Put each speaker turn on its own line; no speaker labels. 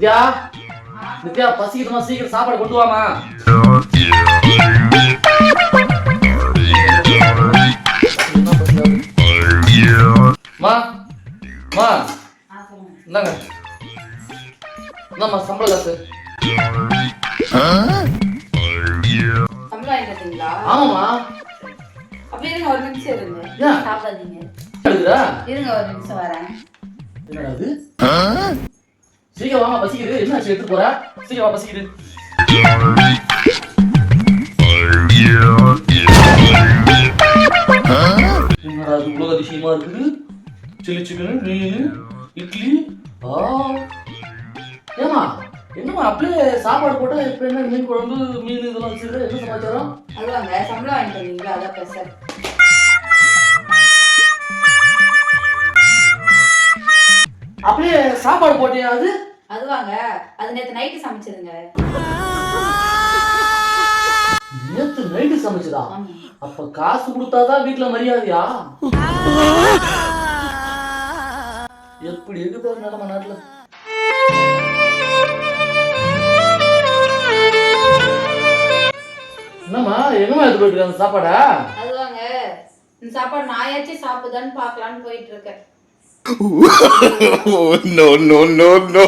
நித்யா நித்யா பசிக்குதுமா, சீக்கிரம் சாப்பாடு கொண்டு வாமா. மா மா இந்தாங்க, இந்தாம்மா சம்பள காசு.
சம்பளம் ஆயிட்டீங்களா?
ஆமாம்மா.
அப்படியே இருங்க, ஒரு நிமிஷம் இருங்க. சாப்பிடாதீங்க, இருங்க ஒரு நிமிஷம் வரேன்.
என்னடா இது? சீக்கிரம் வாமா, பசிக்குது. என்ன எடுத்து போற? சீக்கிரம் வா, பசிக்குது. என்னடா இது உலக அதிசயமா இருக்குது? சில்லி சிக்கன், மீன், இட்லி. ஏமா என்னம்மா அப்படியே சாப்பாடு போட்டா இப்ப என்ன மீன் குழம்பு, மீன் இதெல்லாம் வச்சிருக்க? என்ன சமாச்சாரம்?
அதுவாங்க சம்பளம் வாங்கிட்டு வந்தீங்களா, அதான் பேசுறேன்.
அப்படியே சாப்பாடு போட்டியா?
அதுவாங்க அது நேத்து நைட்டு சமைச்சதுங்க.
நேத்து நைட்டு சமைச்சதா? அப்ப காசு கொடுத்தாதான் வீட்டுல மரியாதையா? எப்படி இருக்கு பாரு நம்ம நாட்டுல. என்னம்மா எங்கம்மா எடுத்து போயிட்டு இருக்க சாப்பாடா?
அதுவாங்க இந்த சாப்பாடு நாயாச்சும் சாப்பிடுதான்னு பாக்கலான்னு போயிட்டு இருக்கேன்.
No, no, no, no.